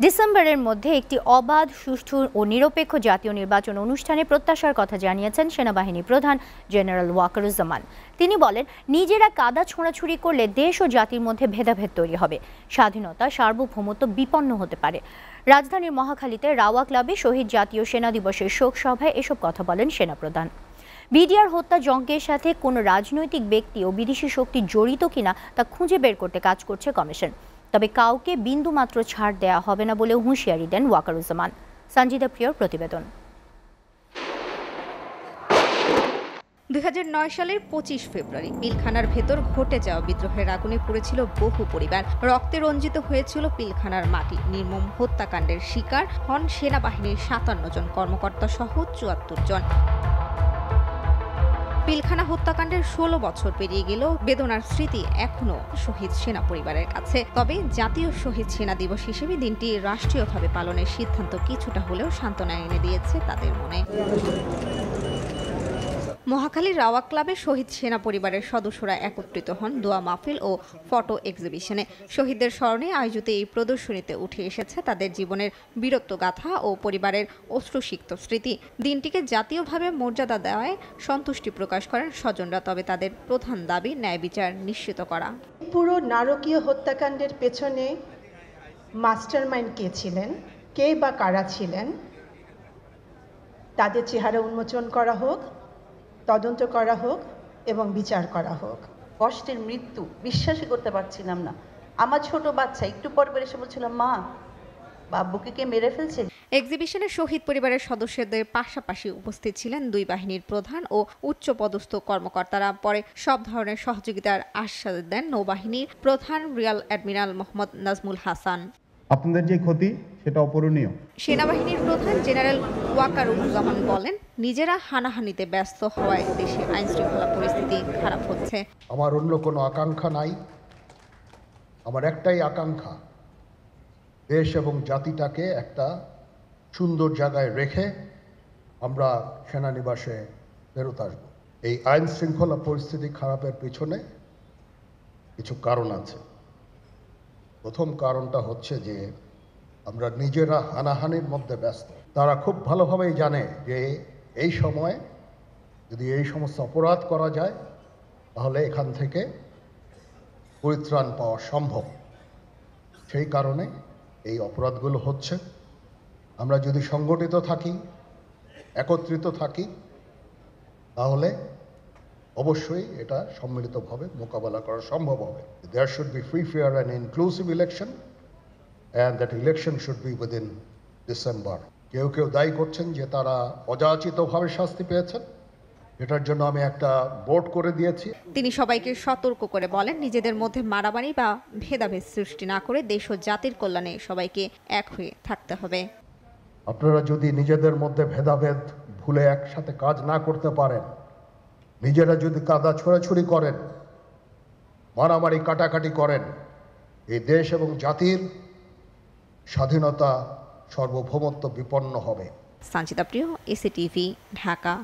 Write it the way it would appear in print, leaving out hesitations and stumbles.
ডিসেম্বরের মধ্যে একটি অবাধ, সুষ্ঠু ও নিরপেক্ষ জাতীয় নির্বাচন অনুষ্ঠানে প্রত্যাশার কথা জানিয়েছেন সেনাবাহিনী প্রধান জেনারেল ওয়াকারুজ্জামান। তিনি বলেন, নিজেরা কাদা ছোঁড়াছুড়ি করলে দেশ ও জাতির মধ্যে ভেদাভেদ তৈরি হবে, স্বাধীনতা, সার্বভৌমত্ব বিপন্ন হতে পারে। রাজধানীর মহাখালীতে রাওয়া ক্লাবে শহীদ জাতীয় সেনা দিবসের শোক সভায় এসব কথা বলেন সেনাপ্রধান। বিডিআর হত্যা যজ্ঞের সাথে কোনো রাজনৈতিক ব্যক্তি ও বিদেশি শক্তি জড়িত কিনা তা খুঁজে বের করতে কাজ করছে কমিশন। তবে কাউকে বিন্দুমাত্র ছাড় দেয়া হবে না বলে হুঁশিয়ারি দেন ওয়াকারুজ্জামান। সঞ্জিদা প্রিয়র প্রতিবেদন। 2009 সালের 25 ফেব্রুয়ারি পিলখানার ভেতর ঘটে যাওয়া বিদ্রোহের আগুনে পুড়েছিল বহু পরিবার, রক্তে রঞ্জিত হয়েছিল পিলখানার মাটি। নির্মম হত্যাকাণ্ডের শিকার হন সেনাবাহিনীর 57 জন কর্মকর্তা সহ 74 জন। পিলখানা হত্যাকাণ্ডের 16 বছর পেরিয়ে গেলেও বেদনার স্মৃতি এখনো শহীদ সেনা পরিবারের কাছে। তবে জাতীয় শহীদ সেনা দিবস হিসেবে দিনটি রাষ্ট্রীয়ভাবে পালনের সিদ্ধান্ত কিছুটা হলেও সান্ত্বনা এনে দিয়েছে তাদের মনে। মহাখালীর রাওয়া ক্লাবে শহীদ সেনা পরিবারের সদস্যরা একত্রিত হন দোয়া মাহফিল ও ফটো এক্সিবিশনে। শহীদদের স্মরণে আয়োজিত এই প্রদর্শনীতে উঠে এসেছে তাদের জীবনের বীরত্বগাথা ও পরিবারের অশ্রুসিক্ত স্মৃতি। দিনটিকে জাতীয়ভাবে মর্যাদা দেওয়ায় সন্তুষ্টি প্রকাশ করেন স্বজনরা। তবে তাদের প্রধান দাবি ন্যায় বিচার নিশ্চিত করা। পুরো নারকীয় হত্যাকাণ্ডের পেছনে মাস্টারমাইন্ড কে ছিলেন, কে বা কারা ছিলেন, তাদের চেহারা উন্মোচন করা হোক, তদন্ত করা হোক এবং বিচার করা হোক। কষ্টের মৃত্যু বিশ্বাসই করতে পারছিলাম না। আমার ছোট বাচ্চা একটু পর এসে বলছিল, মা বাবুকে কে মেরে ফেলছে। এক্সিবিশনে শহীদ পরিবারের সদস্যদের পাশাপাশি উপস্থিত ছিলেন দুই বাহিনীর প্রধান ও উচ্চপদস্থ কর্মকর্তারা। পরে সব ধরনের সহযোগিতার আশ্বাস দেন নৌবাহিনীর প্রধান রিয়াল অ্যাডমিরাল মোহাম্মদ নাজমুল হাসান। আপনাদের যে ক্ষতি সেটা অপূরণীয়। সেনাবাহিনীর প্রধান জেনারেল ওয়াকারুজ্জামান বলেন, নিজেরা হানাহানিতে ব্যস্ত হওয়ায় দেশে আইন শৃঙ্খলা পরিস্থিতি খারাপ হচ্ছে। আমার অন্য কোনো আকাঙ্ক্ষা নাই। আমার একটাই আকাঙ্ক্ষা, দেশ এবং জাতিটাকে একটা সুন্দর জায়গায় রেখে আমরা সেনানিবাসে ফেরত আসব। এই আইন শৃঙ্খলা পরিস্থিতি খারাপের পিছনে কিছু কারণ আছে। প্রথম কারণটা হচ্ছে যে আমরা নিজেরা হানাহানির মধ্যে ব্যস্ত। তারা খুব ভালোভাবেই জানে যে এই সময় যদি এই সমস্ত অপরাধ করা যায় তাহলে এখান থেকে পরিত্রাণ পাওয়া সম্ভব। সেই কারণে এই অপরাধগুলো হচ্ছে। আমরা যদি সংগঠিত থাকি, একত্রিত থাকি, তাহলে অবশ্যই এটা সম্মিলিতভাবে মোকাবেলা করা সম্ভব হবে। There should be free, fair and inclusive election and that election should be within December. কেউ কেউ দায়ী করছেন যে তারা অযাচিতভাবে শাস্তি পেয়েছেন, এটার জন্য আমি একটা বোর্ড করে দিয়েছি। তিনি সবাইকে সতর্ক করে বলেন, নিজেদের মধ্যে মারামারি বা ভেদাভেদ সৃষ্টি না করে দেশ ও জাতির কল্যাণে সবাইকে এক হয়ে থাকতে হবে। আপনারা যদি নিজেদের মধ্যে ভেদাভেদ ভুলে একসাথে কাজ না করতে পারেন, নিজেরা যদি কাদা ছোড়াছুড়ি করেন, মারামারি কাটাকাটি করেন, এই দেশ এবং জাতির স্বাধীনতা, সার্বভৌমত্ব বিপন্ন হবে। সঞ্জিদা প্রিয়, এসএটিভি, ঢাকা।